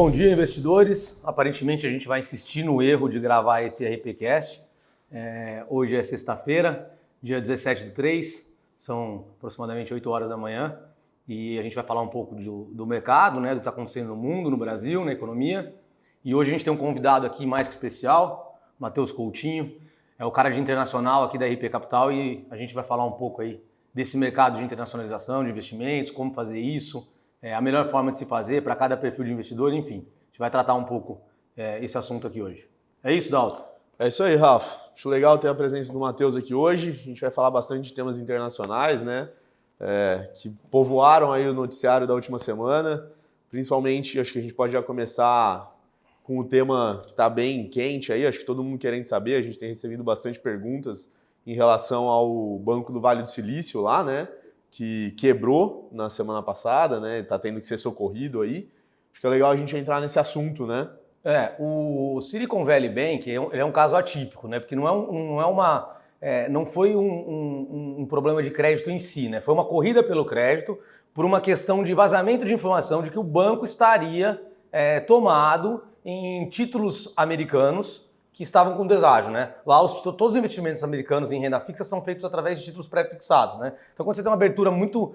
Bom dia, investidores. Aparentemente a gente vai insistir no erro de gravar esse RPcast. Hoje é sexta-feira, dia 17/3, são aproximadamente 8 horas da manhã e a gente vai falar um pouco do mercado, né, do que está acontecendo no mundo, no Brasil, na economia. E hoje a gente tem um convidado aqui mais que especial, Matheus Coutinho, é o cara de internacional aqui da RP Capital e a gente vai falar um pouco aí desse mercado de internacionalização, de investimentos, como fazer isso, a melhor forma de se fazer para cada perfil de investidor, enfim. A gente vai tratar um pouco esse assunto aqui hoje. É isso, Dalton? É isso aí, Rafa. Acho legal ter a presença do Matheus aqui hoje. A gente vai falar bastante de temas internacionais, né? Que povoaram aí o noticiário da última semana. Principalmente, acho que a gente pode já começar com o tema que está bem quente aí. Acho que todo mundo querendo saber. A gente tem recebido bastante perguntas em relação ao Banco do Vale do Silício lá, né? Que quebrou na semana passada, né? Está tendo que ser socorrido aí. Acho que é legal a gente entrar nesse assunto, né? O Silicon Valley Bank ele é um caso atípico, né? Porque não foi um problema de crédito em si, né? Foi uma corrida pelo crédito por uma questão de vazamento de informação de que o banco estaria tomado em títulos americanos que estavam com deságio, né? Lá todos os investimentos americanos em renda fixa são feitos através de títulos pré-fixados, né? Então quando você tem uma abertura muito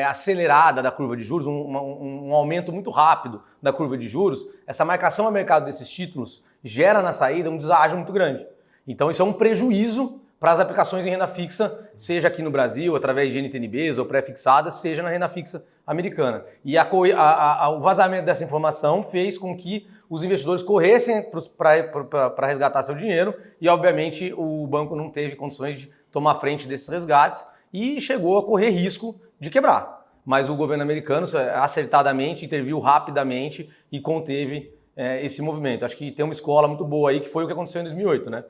acelerada da curva de juros, um aumento muito rápido da curva de juros, essa marcação a mercado desses títulos gera na saída um deságio muito grande. Então isso é um prejuízo para as aplicações em renda fixa, seja aqui no Brasil, através de NTNBs ou pré-fixadas, seja na renda fixa americana. E o vazamento dessa informação fez com que os investidores corressem para resgatar seu dinheiro e, obviamente, o banco não teve condições de tomar frente desses resgates e chegou a correr risco de quebrar. Mas o governo americano, acertadamente, interviu rapidamente e conteve esse movimento. Acho que tem uma escola muito boa aí, que foi o que aconteceu em 2008, né?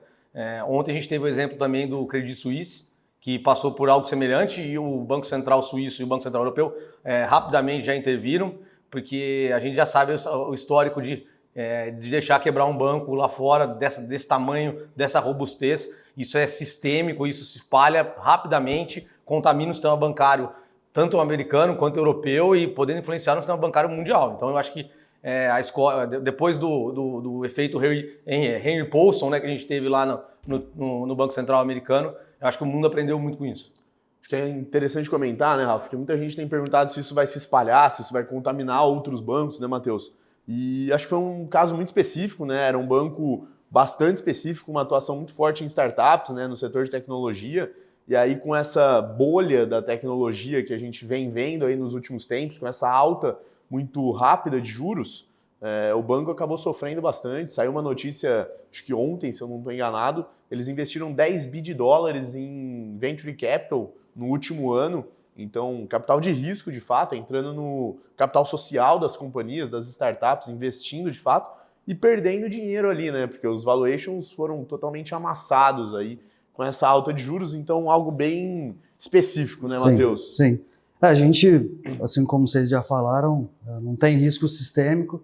Ontem a gente teve o exemplo também do Credit Suisse, que passou por algo semelhante e o Banco Central Suíço e o Banco Central Europeu rapidamente já interviram, porque a gente já sabe o histórico de deixar quebrar um banco lá fora desse tamanho, dessa robustez. Isso é sistêmico, isso se espalha rapidamente, contamina o sistema bancário, tanto o americano quanto o europeu, e podendo influenciar no sistema bancário mundial. Então eu acho que a escola, depois do efeito Henry Paulson, né, que a gente teve lá no Banco Central americano, eu acho que o mundo aprendeu muito com isso. Acho que é interessante comentar, né, Rafa, porque muita gente tem perguntado se isso vai se espalhar, se isso vai contaminar outros bancos, né, Matheus? E acho que foi um caso muito específico, né? Era um banco bastante específico, uma atuação muito forte em startups, né, no setor de tecnologia. E aí, com essa bolha da tecnologia que a gente vem vendo aí nos últimos tempos, com essa alta muito rápida de juros, o banco acabou sofrendo bastante. Saiu uma notícia, acho que ontem, se eu não estou enganado, eles investiram 10 bi de dólares em venture capital no último ano. Então, capital de risco, de fato, entrando no capital social das companhias, das startups, investindo de fato e perdendo dinheiro ali, né? Porque os valuations foram totalmente amassados aí com essa alta de juros. Então, algo bem específico, né, Matheus? Sim. A gente, assim como vocês já falaram, não tem risco sistêmico.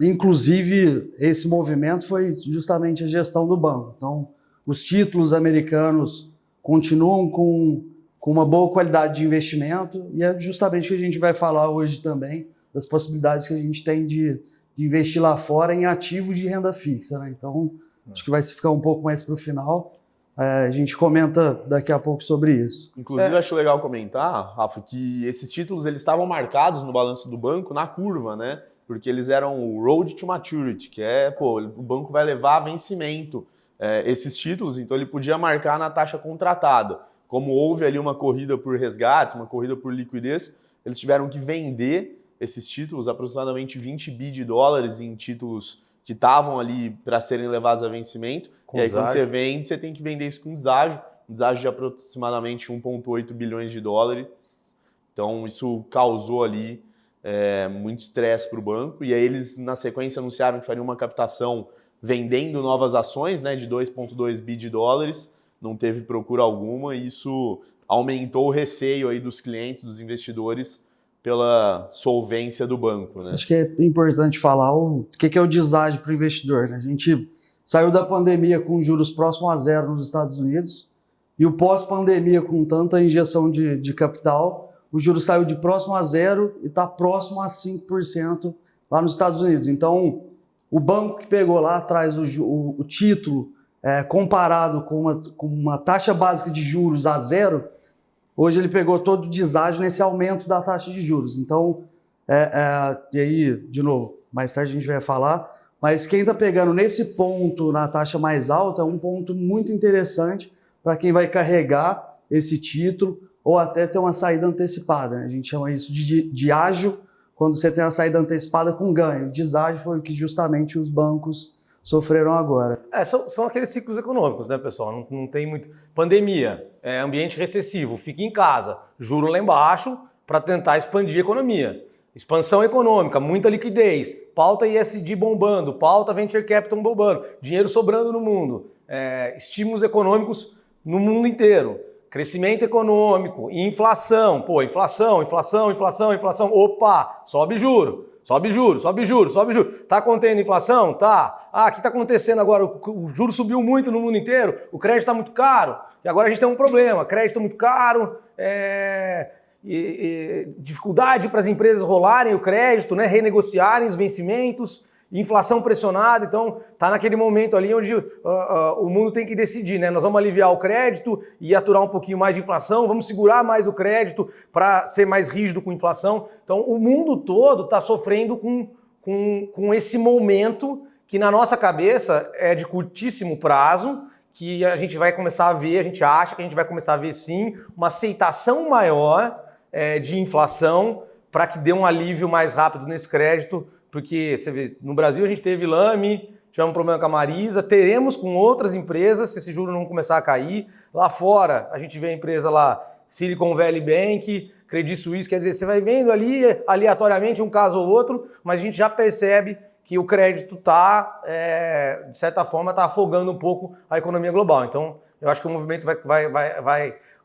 Inclusive, esse movimento foi justamente a gestão do banco. Então, os títulos americanos continuam com uma boa qualidade de investimento, e é justamente o que a gente vai falar hoje também, das possibilidades que a gente tem de investir lá fora em ativos de renda fixa, né? Então, acho que vai ficar um pouco mais para o final. A gente comenta daqui a pouco sobre isso. Inclusive, acho legal comentar, Rafa, que esses títulos eles estavam marcados no balanço do banco na curva, né? Porque eles eram o Road to Maturity, que o banco vai levar a vencimento esses títulos, então ele podia marcar na taxa contratada. Como houve ali uma corrida por resgate, uma corrida por liquidez, eles tiveram que vender esses títulos, aproximadamente 20 bi de dólares em títulos que estavam ali para serem levados a vencimento. E aí, quando você vende, você tem que vender isso com deságio de aproximadamente 1,8 bilhões de dólares. Então, isso causou ali muito estresse para o banco. E aí, eles, na sequência, anunciaram que fariam uma captação vendendo novas ações, né, de 2,2 bi de dólares. Não teve procura alguma, e isso aumentou o receio aí dos clientes, dos investidores, pela solvência do banco, né? Acho que é importante falar o que é o deságio para o investidor, né? A gente saiu da pandemia com juros próximos a zero nos Estados Unidos, e o pós-pandemia, com tanta injeção de capital, o juro saiu de próximo a zero e está próximo a 5% lá nos Estados Unidos. Então, o banco que pegou lá atrás o título comparado com uma taxa básica de juros a zero, hoje ele pegou todo o deságio nesse aumento da taxa de juros. Então, e aí, de novo, mais tarde a gente vai falar, mas quem está pegando nesse ponto na taxa mais alta é um ponto muito interessante para quem vai carregar esse título ou até ter uma saída antecipada, né? A gente chama isso de ágio, quando você tem a saída antecipada com ganho. Deságio foi o que justamente os bancos sofreram agora. São aqueles ciclos econômicos, né, pessoal? Não tem muito... Pandemia, ambiente recessivo, fica em casa, juro lá embaixo para tentar expandir a economia. Expansão econômica, muita liquidez, pauta ESG bombando, pauta Venture Capital bombando, dinheiro sobrando no mundo, estímulos econômicos no mundo inteiro, crescimento econômico, inflação, inflação, opa, sobe juro. Tá contendo inflação? Tá. O que está acontecendo agora? O juro subiu muito no mundo inteiro, o crédito está muito caro, e agora a gente tem um problema, crédito muito caro, dificuldade para as empresas rolarem o crédito, né, renegociarem os vencimentos, inflação pressionada. Então está naquele momento ali onde o mundo tem que decidir, né? Nós vamos aliviar o crédito e aturar um pouquinho mais de inflação, vamos segurar mais o crédito para ser mais rígido com inflação. Então o mundo todo está sofrendo com esse momento que na nossa cabeça é de curtíssimo prazo, que a gente vai começar a ver, a gente acha que a gente vai começar a ver sim uma aceitação maior de inflação para que dê um alívio mais rápido nesse crédito, porque você vê, no Brasil a gente teve Lame, tivemos um problema com a Marisa, teremos com outras empresas se esse juro não começar a cair. Lá fora a gente vê a empresa lá, Silicon Valley Bank, Credit Suisse, quer dizer, você vai vendo ali aleatoriamente um caso ou outro, mas a gente já percebe que o crédito está, de certa forma, está afogando um pouco a economia global. Então, eu acho que o movimento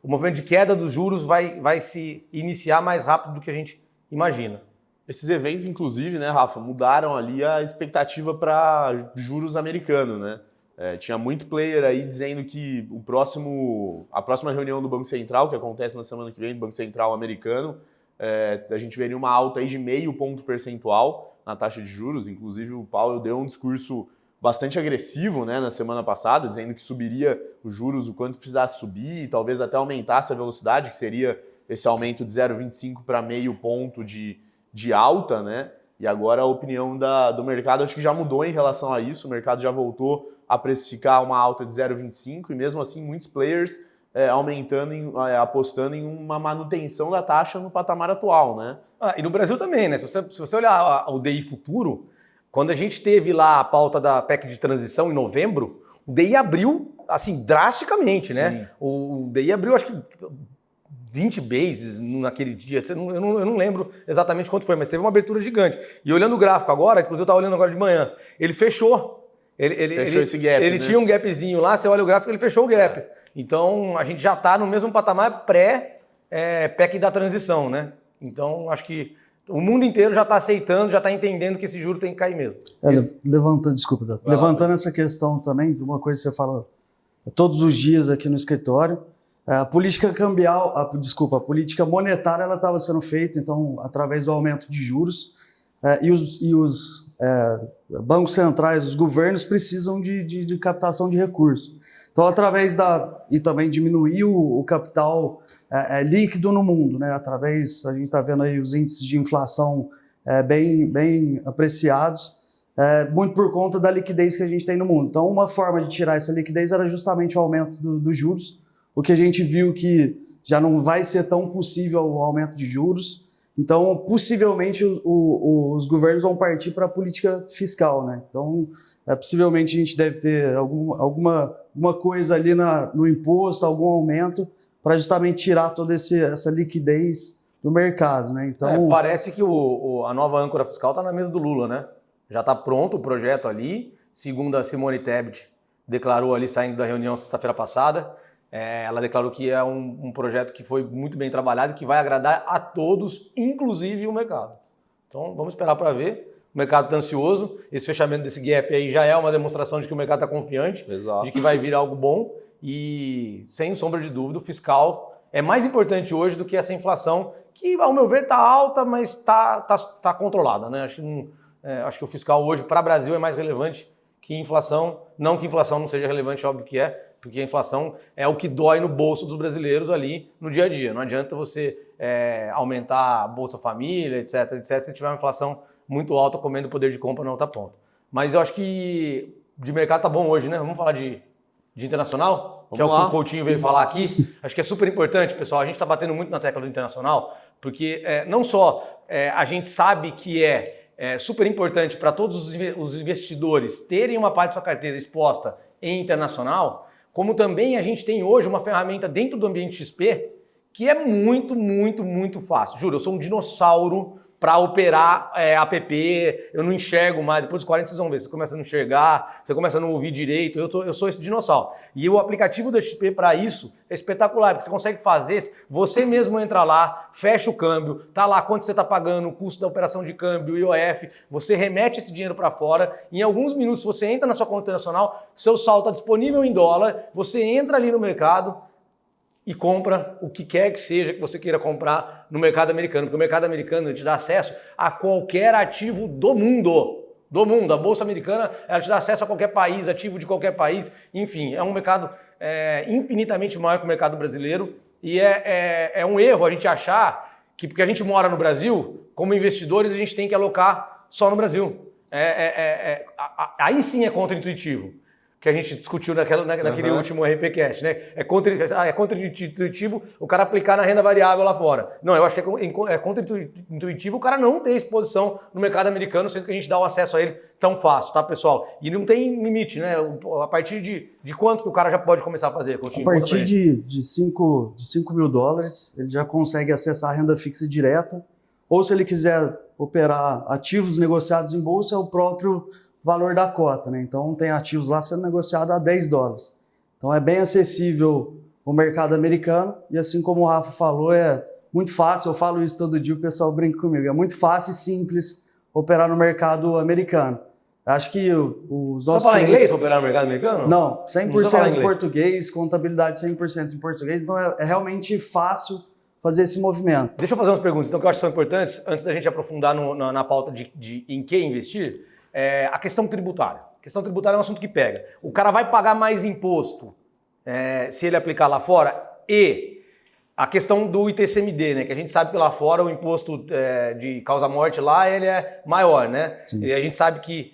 o movimento de queda dos juros vai se iniciar mais rápido do que a gente imagina. Esses eventos, inclusive, né, Rafa, mudaram ali a expectativa para juros americanos, né? Tinha muito player aí dizendo que a próxima reunião do Banco Central, que acontece na semana que vem, do Banco Central americano, a gente veria uma alta aí de 0,5 ponto percentual na taxa de juros. Inclusive o Powell deu um discurso bastante agressivo, né, na semana passada, dizendo que subiria os juros o quanto precisasse subir e talvez até aumentasse a velocidade, que seria esse aumento de 0,25 para 0,5 ponto de alta, né? E agora a opinião do mercado acho que já mudou em relação a isso. O mercado já voltou a precificar uma alta de 0,25 e mesmo assim muitos players apostando em uma manutenção da taxa no patamar atual, né? E no Brasil também, né? Se você olhar o DI futuro, quando a gente teve lá a pauta da PEC de transição em novembro, o DI abriu assim drasticamente, né? O DI abriu acho que 20 bases naquele dia, eu não lembro exatamente quanto foi, mas teve uma abertura gigante. E olhando o gráfico agora, inclusive eu estava olhando agora de manhã, ele fechou. Fechou esse gap, ele né? tinha um gapzinho lá, você olha o gráfico, ele fechou o gap. Então a gente já está no mesmo patamar pré-PEC da transição, né? Então acho que o mundo inteiro já está aceitando, já está entendendo que esse juro tem que cair mesmo. Levantando essa questão também, uma coisa que você fala todos os dias aqui no escritório, a política cambial, a política monetária, ela estava sendo feita, então, através do aumento de juros, e os bancos centrais, os governos precisam de captação de recursos. Então, e também diminuir o capital líquido no mundo, né? A gente está vendo aí os índices de inflação bem apreciados, muito por conta da liquidez que a gente tem no mundo. Então, uma forma de tirar essa liquidez era justamente o aumento dos juros, o que a gente viu que já não vai ser tão possível o aumento de juros. Então, possivelmente, os governos vão partir para a política fiscal, né? Então, possivelmente a gente deve ter alguma coisa ali no imposto, algum aumento, para justamente tirar toda essa liquidez do mercado, né? Então, parece que a nova âncora fiscal está na mesa do Lula, né? Já está pronto o projeto ali, segundo a Simone Tebet declarou ali saindo da reunião sexta-feira passada. Ela declarou que é um projeto que foi muito bem trabalhado e que vai agradar a todos, inclusive o mercado. Então vamos esperar para ver. O mercado está ansioso. Esse fechamento desse gap aí já é uma demonstração de que o mercado está confiante, Exato. De que vai vir algo bom. E, sem sombra de dúvida, o fiscal é mais importante hoje do que essa inflação, que, ao meu ver, está alta, mas está controlada, né? Acho que Acho que o fiscal hoje para o Brasil é mais relevante que inflação. Não que inflação não seja relevante, óbvio que é, porque a inflação é o que dói no bolso dos brasileiros ali no dia a dia. Não adianta você aumentar a Bolsa Família, etc, se tiver uma inflação muito alta comendo o poder de compra na outra ponta. Mas eu acho que de mercado tá bom hoje, né? Vamos falar de internacional, que é o que o Coutinho veio falar aqui. Acho que é super importante, pessoal. A gente está batendo muito na tecla do internacional, porque não só a gente sabe que é super importante para todos os investidores terem uma parte da sua carteira exposta em internacional, como também a gente tem hoje uma ferramenta dentro do ambiente XP que é muito, muito, muito fácil. Juro, eu sou um dinossauro para operar app, eu não enxergo mais. Depois dos 40 vocês vão ver, você começa a não enxergar, você começa a não ouvir direito, eu sou esse dinossauro. E o aplicativo da XP para isso é espetacular, porque você consegue fazer, você mesmo entra lá, fecha o câmbio, tá lá quanto você está pagando, o custo da operação de câmbio, IOF, você remete esse dinheiro para fora, em alguns minutos você entra na sua conta internacional, seu saldo está disponível em dólar, você entra ali no mercado e compra o que quer que seja que você queira comprar no mercado americano, porque o mercado americano te dá acesso a qualquer ativo do mundo. Do mundo. A Bolsa Americana ela te dá acesso a qualquer país, ativo de qualquer país. Enfim, é um mercado infinitamente maior que o mercado brasileiro e é um erro a gente achar que porque a gente mora no Brasil, como investidores, a gente tem que alocar só no Brasil. Aí sim é contra-intuitivo. Que a gente discutiu naquele último RPCast, né? É contra-intuitivo o cara aplicar na renda variável lá fora. Não, eu acho que é contra-intuitivo o cara não ter exposição no mercado americano, sendo que a gente dá o acesso a ele tão fácil, tá, pessoal? E não tem limite, né? A partir de quanto que o cara já pode começar a fazer? Coutinho, a partir de 5 mil dólares, ele já consegue acessar a renda fixa direta, ou se ele quiser operar ativos negociados em bolsa, é o próprio valor da cota, né? Então tem ativos lá sendo negociados a 10 dólares. Então é bem acessível o mercado americano e assim como o Rafa falou, é muito fácil, eu falo isso todo dia, o pessoal brinca comigo, é muito fácil e simples operar no mercado americano. Acho que os nossos Você fala inglês para operar no mercado americano? Não, 100% em português, contabilidade 100% em português, então é realmente fácil fazer esse movimento. Deixa eu fazer umas perguntas então que eu acho que são importantes, antes da gente aprofundar na pauta de em que investir. A questão tributária. A questão tributária é um assunto que pega. O cara vai pagar mais imposto se ele aplicar lá fora e a questão do ITCMD, né? Que a gente sabe que lá fora o imposto de causa-morte lá ele é maior, né? Sim. E a gente sabe que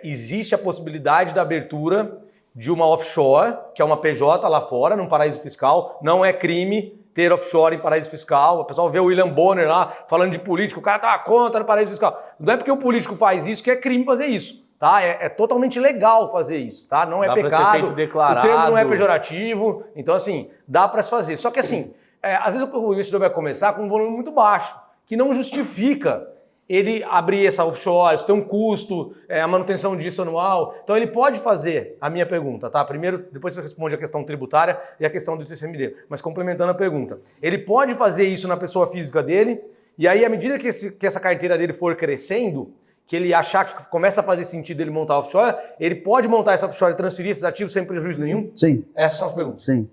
existe a possibilidade da abertura de uma offshore, que é uma PJ lá fora, num paraíso fiscal. Não é crime ter offshore em paraíso fiscal. O pessoal vê o William Bonner lá falando de político, o cara tá contra no paraíso fiscal. Não é porque o político faz isso que é crime fazer isso, tá? É totalmente legal fazer isso, tá? Não é dá pecado, pra ser feito declarado. O termo não é pejorativo, então assim, dá para se fazer. Só que assim, às vezes o investidor vai começar com um volume muito baixo, que não justifica ele abrir essa offshore, isso tem um custo, a manutenção disso anual. Então ele pode fazer a minha pergunta, tá? Primeiro, depois você responde a questão tributária e a questão do ICMD. Mas complementando a pergunta, ele pode fazer isso na pessoa física dele e aí à medida que essa carteira dele for crescendo, que ele achar que começa a fazer sentido ele montar offshore, ele pode montar essa offshore e transferir esses ativos sem prejuízo nenhum? Sim. Essas são as perguntas. Sim.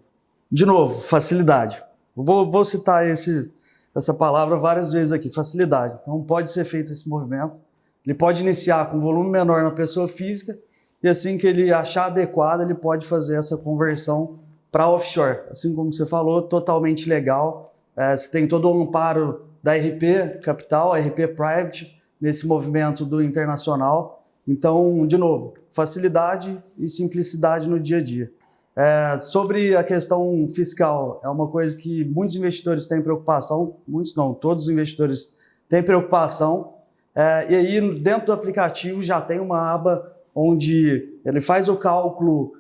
De novo, facilidade. Vou citar essa palavra várias vezes aqui, facilidade. Então pode ser feito esse movimento, ele pode iniciar com volume menor na pessoa física e assim que ele achar adequado, ele pode fazer essa conversão para offshore. Assim como você falou, totalmente legal. Você tem todo o amparo da RP Capital, RP Private, nesse movimento do internacional. Então, de novo, facilidade e simplicidade no dia a dia. Sobre a questão fiscal, é uma coisa que muitos investidores têm preocupação, muitos não, todos os investidores têm preocupação, e aí dentro do aplicativo já tem uma aba onde ele faz o cálculo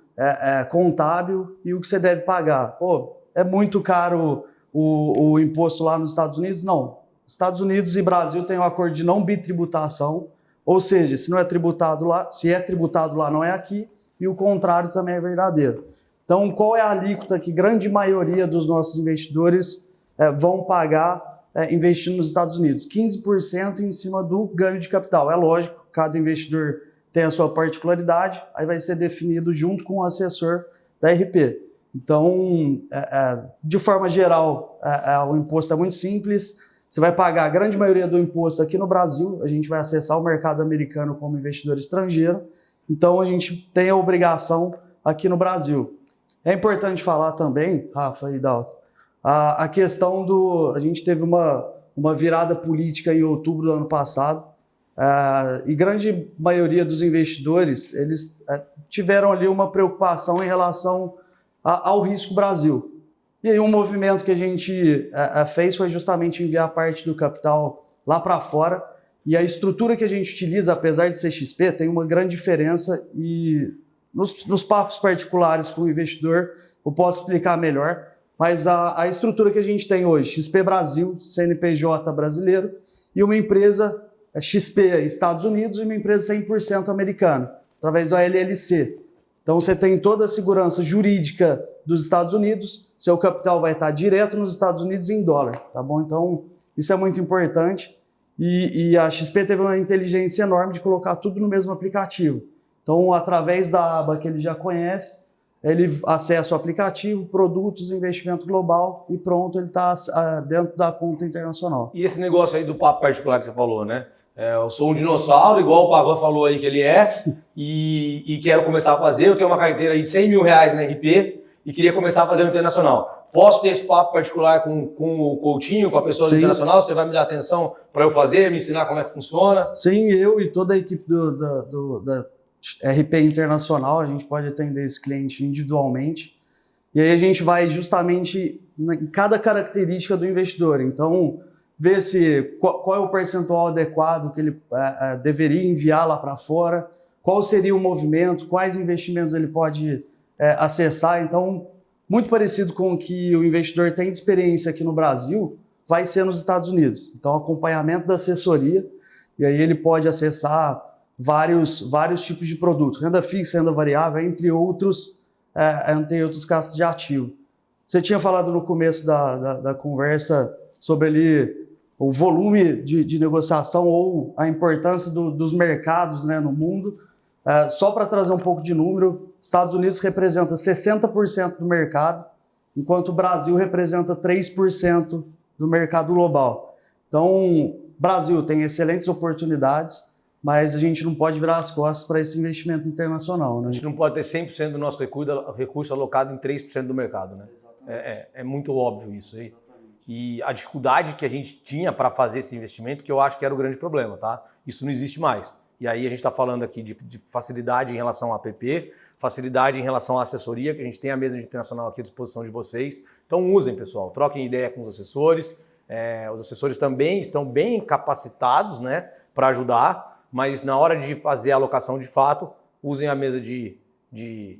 contábil e o que você deve pagar. Pô, é muito caro o imposto lá nos Estados Unidos? Não. Estados Unidos e Brasil têm um acordo de não bitributação, ou seja, se não é tributado lá, se é tributado lá, não é aqui, e o contrário também é verdadeiro. Então, qual é a alíquota que grande maioria dos nossos investidores vão pagar investindo nos Estados Unidos? 15% em cima do ganho de capital. É lógico, cada investidor tem a sua particularidade, aí vai ser definido junto com o assessor da RP. Então, de forma geral, o imposto é muito simples, Você vai pagar a grande maioria do imposto aqui no Brasil, a gente vai acessar o mercado americano como investidor estrangeiro, então a gente tem a obrigação aqui no Brasil. É importante falar também, Rafa e Dalton, a questão a gente teve uma virada política em outubro do ano passado, e grande maioria dos investidores, eles tiveram ali uma preocupação em relação ao risco Brasil. E aí um movimento que a gente fez foi justamente enviar parte do capital lá para fora, e a estrutura que a gente utiliza, apesar de ser XP, tem uma grande diferença, e nos papos particulares com o investidor eu posso explicar melhor, mas a estrutura que a gente tem hoje, XP Brasil, CNPJ brasileiro, e uma empresa XP Estados Unidos e uma empresa 100% americana, através do LLC. Então você tem toda a segurança jurídica dos Estados Unidos, seu capital vai estar direto nos Estados Unidos em dólar, tá bom? Então isso é muito importante, e a XP teve uma inteligência enorme de colocar tudo no mesmo aplicativo. Então, através da aba que ele já conhece, ele acessa o aplicativo, produtos, investimento global e pronto, ele está dentro da conta internacional. E esse negócio aí do papo particular que você falou, né? Eu sou um dinossauro, igual o Pavan falou aí que ele é, e quero começar a fazer. Eu tenho uma carteira aí de 100 mil reais na RP e queria começar a fazer no internacional. Posso ter esse papo particular com o Coutinho, com a pessoa do internacional? Você vai me dar atenção para eu fazer, me ensinar como é que funciona? Sim, eu e toda a equipe da RP Internacional, a gente pode atender esse cliente individualmente. E aí a gente vai justamente em cada característica do investidor. Então, ver qual é o percentual adequado que ele deveria enviar lá para fora, qual seria o movimento, quais investimentos ele pode acessar. Então, muito parecido com o que o investidor tem de experiência aqui no Brasil, vai ser nos Estados Unidos. Então, acompanhamento da assessoria, e aí ele pode acessar vários tipos de produtos, renda fixa, renda variável, entre outros classes de ativo. Você tinha falado no começo da conversa sobre ali o volume de negociação ou a importância dos mercados, né, no mundo. Só para trazer um pouco de número, Estados Unidos representa 60% do mercado, enquanto o Brasil representa 3% do mercado global. Então, Brasil tem excelentes oportunidades, mas a gente não pode virar as costas para esse investimento internacional, né? A gente não pode ter 100% do nosso recurso alocado em 3% do mercado, né? É muito óbvio isso aí. E a dificuldade que a gente tinha para fazer esse investimento, que eu acho que era o grande problema, tá? Isso não existe mais. E aí a gente está falando aqui de facilidade em relação ao app, facilidade em relação à assessoria, que a gente tem a mesa internacional aqui à disposição de vocês. Então usem, pessoal, troquem ideia com os assessores. Os assessores também estão bem capacitados, né, para ajudar, mas na hora de fazer a alocação de fato, usem a mesa de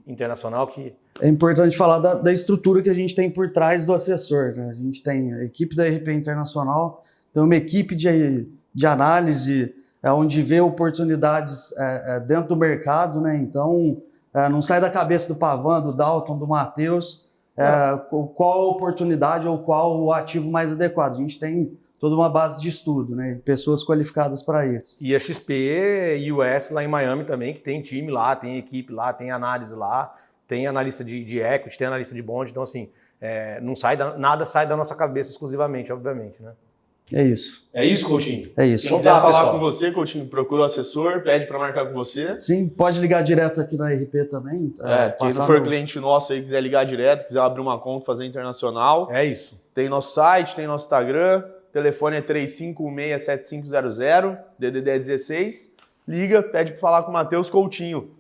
internacional que... É importante falar da estrutura que a gente tem por trás do assessor, né? A gente tem a equipe da RP Internacional, tem uma equipe de análise onde vê oportunidades dentro do mercado, né? Então, não sai da cabeça do Pavan, do Dalton, do Matheus, qual a oportunidade ou qual o ativo mais adequado. A gente tem toda uma base de estudo, né? Pessoas qualificadas para isso. E a XP US lá em Miami também, que tem time lá, tem equipe lá, tem análise lá, tem analista de equity, tem analista de bond. Então, assim, nada sai da nossa cabeça exclusivamente, obviamente, né? É isso. É isso, Coutinho? É isso. Se quiser falar com você, Coutinho, procura o assessor, pede para marcar com você. Sim, pode ligar direto aqui na RP também. Quem não for cliente nosso aí, quiser ligar direto, quiser abrir uma conta, fazer internacional. É isso. Tem nosso site, tem nosso Instagram, o telefone é 3516-7500, DDD é 16. Liga, pede para falar com o Matheus Coutinho,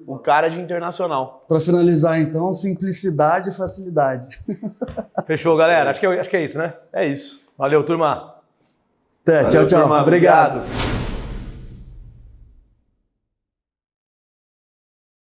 o cara de internacional. Para finalizar, então, simplicidade e facilidade. Fechou, galera. Acho que é isso, né? É isso. Valeu, turma. Tchau, tchau. Turma. Obrigado. Obrigado.